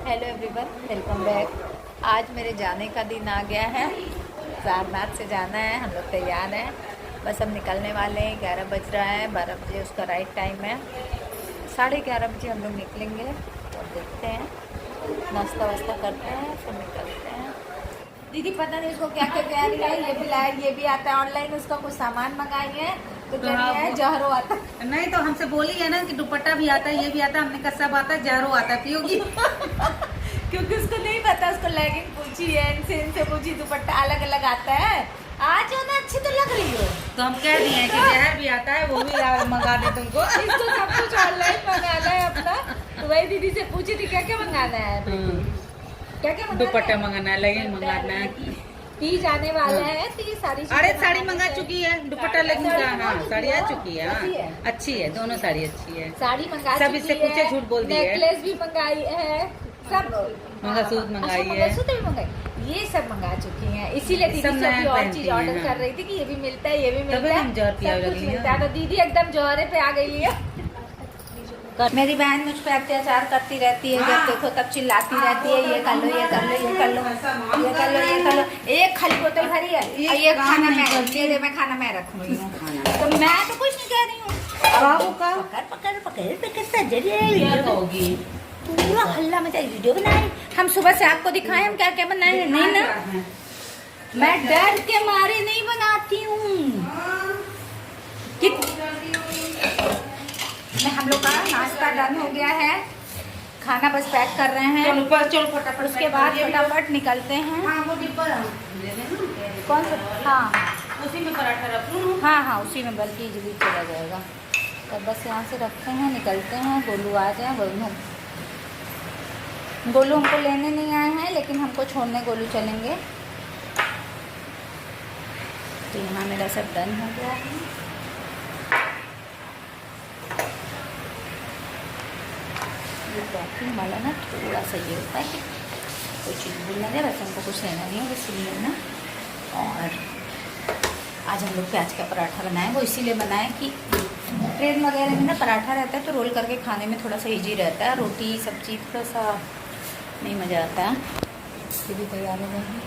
Hello everyone, welcome back. आज मेरे जाने का दिन आ गया है। सारनाथ से जाना है, हम लोग तैयार हैं। बस हम निकलने वाले हैं। 11 बज रहा है, 12 बजे उसका राइट टाइम है। 11:30 बजे हम लोग निकलेंगे और देखते हैं, नाश्ता वास्ता करते हैं, फिर निकलते हैं। दीदी पता नहीं उसको क्या क्या तैयारी है, ये भी लाए, ये भी आता है ऑनलाइन। उसका कुछ सामान मंगाई है तो कह रही है जहरो आता है। नहीं तो हमसे बोली है ना कि दुपट्टा भी आता है, ये भी आता है। हमने कहा सब आता है, जहरो आता है, पियोगी? क्योंकि उसको नहीं पता। उसको लेगिंग पूछी है, इनसे पूछी, दुपट्टा अलग अलग आता है। आज जो ना अच्छी तो लग रही हो, तो हम कह दिए हैं कि जहर भी आता है, वो भी मंगा दे तुमको। इसको सब कुछ ऑनलाइन मंगाना है अपना। तो वही दीदी से पूछी थी क्या क्या मंगाना है, क्या क्या दुपट्टा मंगाना है, लेगिंग मंगाना है। पी जाने वाला है तो ये सारी अरे साड़ी मंगा चुकी है, दुपट्टा लेगिंग का। हाँ साड़ी आ चुकी है, अच्छी है। हाँ अच्छी है, दोनों साड़ी अच्छी है। साड़ी मंगा सब इससे चुकी पूछे, है, झूठ बोल दिए। नेकलेस भी मंगाई है, सब मंगलसूत्र मंगाई है, मंगलसूत्र भी मंगाई, ये सब मंगा चुकी हैं। इसीलिए दीदी सब से नया भी और पहनती चीज ऑर्डर हैं, कर रही थी कि ये भी मिलता है, ये भी मिलता है, हम जौहर की सब ऑर्डर कुछ ली मिलता है। है। तो दीदी एकदम जौहरे पे आ गई है। मेरी बहन मुझ पे अत्याचार करती रहती है, जब देखो तब चिल्लाती रहती है, ये कर लो, ये कर लो, ये कर लो, ये कर लो, ये कर लो। एक खाली बोतल भरी है और ये खाना मैं खाना मैं रख रही हूँ, तो मैं तो कुछ नहीं कह रही हूँ। बाबू का पकड़ पकड़ पूरा हल्ला मचा, वीडियो बनाए। हम सुबह से आपको दिखाएं हम क्या क्या बनाए हैं। नहीं ना, मैं डर के मारे नहीं बनाती हूँ। हम लोग का नाश्ता डन हो गया है, खाना बस पैक कर रहे हैं। चलो फटाफट, उसके बाद फटाफट निकलते हैं। हाँ वो डिब्बा कौन सा? हाँ उसी में पराठा रख लूँ। हाँ हाँ, उसी में बल्कि इजली चला जाएगा। तो बस यहाँ से रखते हैं, निकलते हैं। गोलू आ जाए। गोलू हमको लेने नहीं आए हैं, लेकिन हमको छोड़ने गोलू चलेंगे। तो यहाँ मेरा सब डन हो गया है। ये पैकिंग वाला ना थोड़ा सा ये होता है कि कोई चीज़ भूल ना जाए, वैसे हमको कुछ लेना नहीं है, इसलिए ना। और आज हम लोग प्याज का पराठा बनाए, वो इसीलिए बनाए कि ट्रेन वगैरह में ना पराठा रहता है तो रोल करके खाने में थोड़ा सा इजी रहता है। रोटी सब्जी थोड़ा सा नहीं मज़ा आता है। ये भी तैयार हो गए हैं।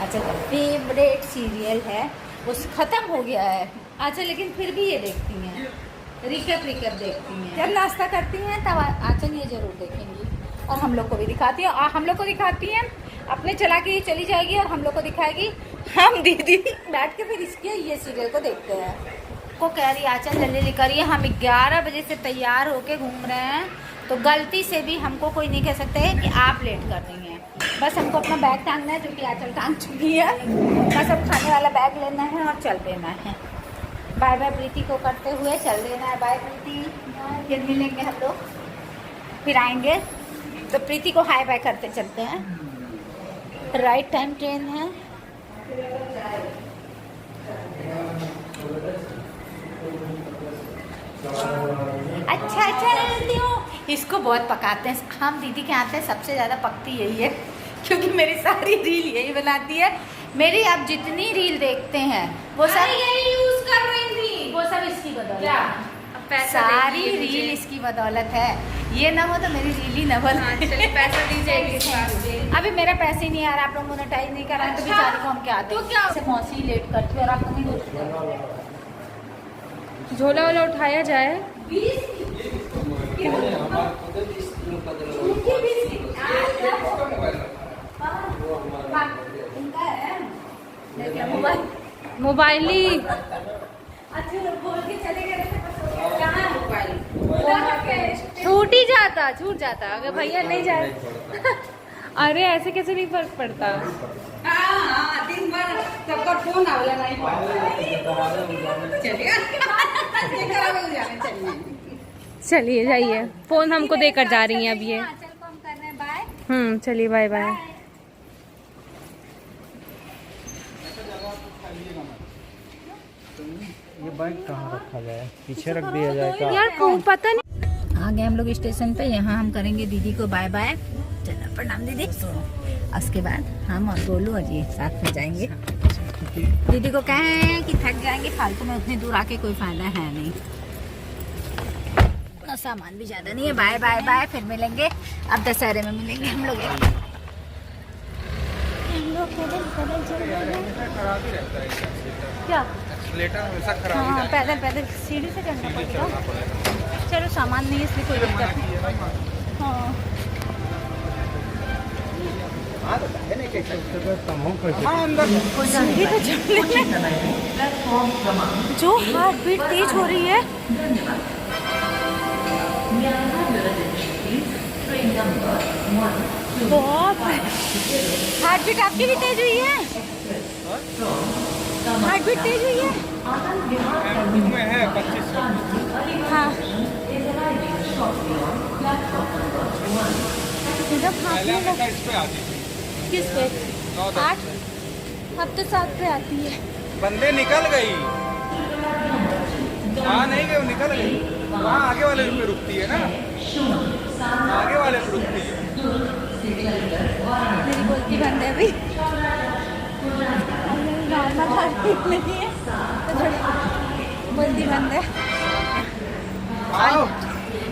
अच्छा, फेवरेट सीरियल है वो ख़त्म हो गया है। अच्छा, लेकिन फिर भी ये देखती हैं, रिकैप देखती हैं। जब नाश्ता करती हैं तब आचन ये जरूर देखेंगी, और हम लोग को भी दिखाती है। और हम लोग को दिखाती हैं, अपने चला के चली जाएगी और हम लोग को दिखाएगी। हम दीदी बैठ के फिर इसके ये सीरियल को देखते हैं। को कह रही आचन जल्दी करिए, हम 11 बजे से तैयार होके घूम रहे हैं, तो गलती से भी हमको कोई नहीं कह सकते है कि आप लेट कर रही हैं। बस हमको अपना बैग टांगना है, जो कि आचल टांग चुकी है। बस अब खाने वाला बैग लेना है और चल देना है। बाय बाय प्रीति को करते हुए चल देना है। बाय प्रीति, फिर मिलेंगे हम लोग, फिर आएंगे। तो प्रीति को हाय बाय करते चलते हैं। राइट टाइम ट्रेन है। अच्छा चलती हूँ। इसको बहुत पकाते हैं हम। दीदी के हाथ में सबसे ज़्यादा पकती यही है, क्योंकि मेरी सारी रील यही बनाती है। मेरी आप जितनी रील देखते हैं वो सब यही यूज कर रही थी, वो सब इसकी बदौलत है। सारी रील इसकी बदौलत है। ये ना हो तो मेरी रील ही न बन। चलिए पैसा दीजिए। अभी मेरा पैसे नहीं आ रहा, आप लोग मोनेटाइज नहीं कर रहे हैं, तो बेचारी को हम क्या दें। तो क्या मौसी लेट करती है और आपको नहीं देते। झोला वाला उठाया जाए। मोबाइल ही छूट ही जाता, छूट जाता अगर भैया नहीं जाए। अरे ऐसे कैसे नहीं फर्क पड़ता। दिन भर सबका फोन आवला नहीं चलिए जाइए, फोन हमको देकर जा रही हैं अब ये। चलिए बाय बाय। ये बाइक कहाँ रखा जाए, पीछे रख दिया जाए क्या? यार पता नहीं। आ गए हम लोग स्टेशन पे। यहाँ हम करेंगे दीदी को बाय बाय। चलो प्रणाम दीदी। उसके बाद हम और गोलू और ये साथ में जाएंगे। दीदी को कहें कि थक जाएंगे फालतू में, उतनी दूर आके कोई फायदा है नहीं। और सामान भी ज़्यादा नहीं है। बाय बाय बाय, फिर मिलेंगे। अब दशहरे में मिलेंगे हम लोग पैदल पैदल चल रहे हैं। क्या हाँ, पैदल पैदल सीढ़ी से चढ़ना पड़ेगा। चलो सामान नहीं है इसलिए कोई दिक्कत नहीं। हाँ सीढ़ी पे चढ़ने में जो हार्ट बीट तेज हो रही है। बहुत हार्ट बीट आपकी भी तेज हुई है। हार्ट बीट तेज हुई है। हाँ किस पे 8? अब तो 7 पे आती है। बंदे निकल गई, नहीं गई, निकल गई। वहाँ आगे वाले पे रुकती है ना, आगे वाले पे रुकती है। मेरी बोलती बंद है अभी, नॉर्मल नहीं है तो थोड़ी बोलती बंद है।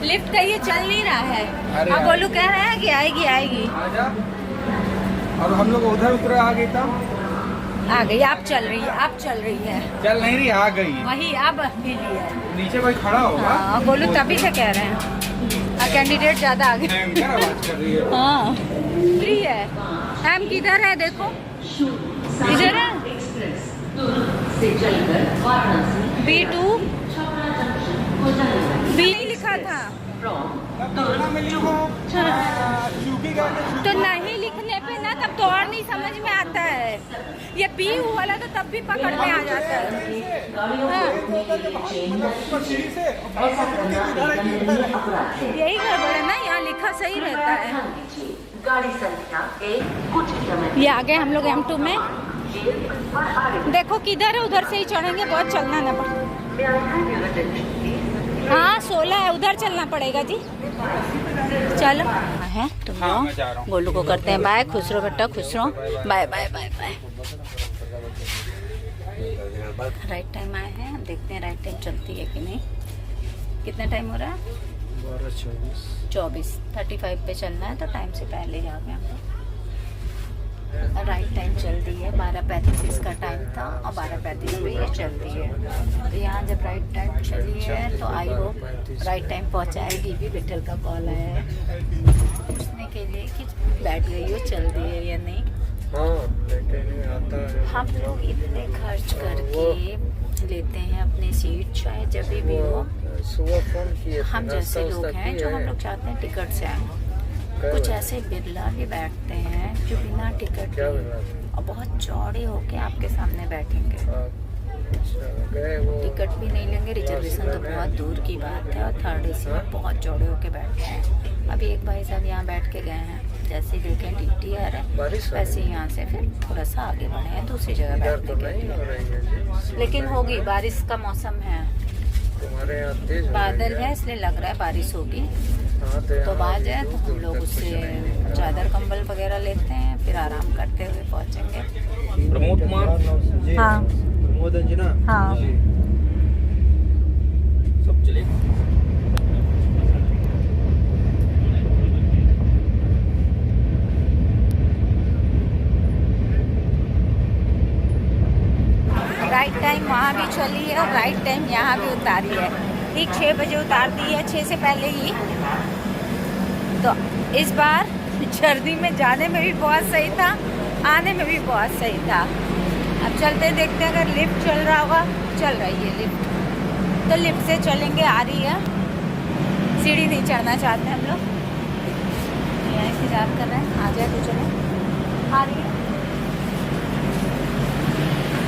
लिफ्ट का ये चल नहीं रहा है। अब बोलू कह रहे हैं कि आएगी आएगी। आजा। और हम लोग उधर उतरे, आ गई तब आ गई। आप चल रही है, आप चल रही है। चल नहीं रही, आ गई। वही अब मिली है। नीचे कोई खड़ा होगा। हाँ बोलू तभी से कह रहे हैं। कैंडिडेट ज्यादा आगे। बात कर रही है। हाँ फ्री है। हम किधर है देखो, इधर है। B2 B लिखा था तो नहीं लिखने पे ना तब तो और नहीं समझ में आता है। ये बी वाला तो तब भी पकड़ में आ जाता है। हाँ। यही गड़बड़ है ना, यहाँ लिखा सही रहता है। ये आ गए हम लोग M2 में। देखो किधर है, उधर से ही चढ़ेंगे। बहुत चलना ना पड़े। हाँ 16 है, उधर चलना पड़ेगा जी। चलो है तुम लोग। गोलू को करते हैं बाय। खुश रहो बेटा, खुश रहो। Bye bye bye bye. Right time आए हैं, देखते हैं राइट टाइम चलती है कि नहीं। कितना टाइम हो रहा है? 24 35 पे चलना है तो टाइम से पहले ही आ गए हम लोग। राइट टाइम चल रही है। 12:35 इसका टाइम था और 12:35 पे ये चल रही है। तो यहाँ जब राइट टाइम चली है तो आई होप राइट टाइम पहुँचाएगी भी। बिट्टल का कॉल आया है पूछने के लिए कि बैठ गई हो, चल रही है या नहीं। हम लोग इतने खर्च करके लेते हैं अपनी सीट, चाहे जब भी हो। हम जैसे लोग हैं जो हम लोग चाहते हैं टिकट से आए। कुछ ऐसे बिरला भी बैठते हैं जो बिना टिकट के और बहुत चौड़े होके आपके सामने बैठेंगे। टिकट भी नहीं लेंगे, रिजर्वेशन तो बहुत दूर की बात है। और थर्ड AC में बहुत चौड़े होके बैठते हैं। अभी एक भाई साहब यहाँ बैठ के गए हैं, जैसे देखें DTR है वैसे यहाँ से फिर थोड़ा सा आगे बढ़े हैं दूसरी जगह बैठने के लिए। लेकिन होगी, बारिश का मौसम है, बादल है इसलिए लग रहा है बारिश होगी। तो आ जाए तो हम लोग उससे चादर कंबल वगैरह लेते हैं, फिर आराम करते हुए पहुँचेंगे। प्रमोद कुमार। हाँ प्रमोद अंजना। हाँ सब चले। राइट टाइम वहाँ भी चली है और राइट टाइम यहाँ भी उतारी है। ठीक 6 बजे उतारती है, 6 से पहले ही। तो इस बार जर्नी में जाने में भी बहुत सही था, आने में भी बहुत सही था। अब चलते देखते हैं, अगर लिफ्ट चल रहा होगा। चल रही है लिफ्ट तो लिफ्ट से चलेंगे। आ रही है, सीढ़ी नहीं चढ़ना चाहते हम लोग, यहाँ इंतजार कर रहे हैं। आ जाए तो चलो, आ रही है।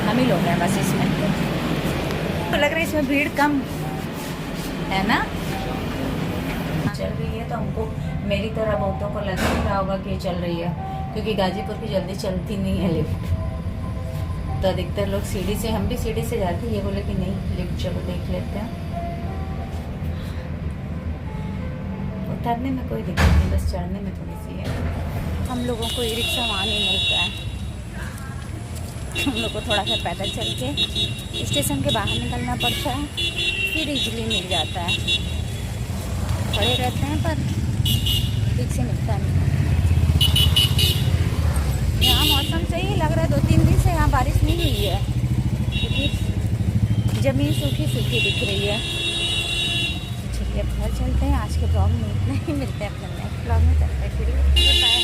हम ही लोग हैं बस इसमें। तो लग रहा है इसमें भीड़ कम है ना। चल रही है तो हमको मेरी तरह बहुतों को लग नहीं रहा होगा कि ये चल रही है, क्योंकि गाजीपुर की जल्दी चलती नहीं है लिफ्ट। तो अधिकतर लोग सीढ़ी से, हम भी सीढ़ी से जाते, ये बोले कि नहीं लिफ्ट चलो देख लेते हैं। उतरने में कोई दिक्कत नहीं, बस चढ़ने में थोड़ी सी है। हम लोगों को ई रिक्शा वहाँ नहीं मिलता है, हम लोग को थोड़ा सा पैदल चल के स्टेशन के बाहर निकलना पड़ता है, फिर इजीली मिल जाता है। खड़े रहते हैं पर ठीक से मिलता नहीं। यहाँ मौसम सही लग रहा है, 2-3 दिन से यहाँ बारिश नहीं हुई है क्योंकि ज़मीन सूखी सूखी दिख रही है। चलिए अब घर चलते हैं। आज के ब्लॉग में इतना ही, मिलते हैं अपने नेक्स्ट ब्लॉग में। तब तक के लिए बाय।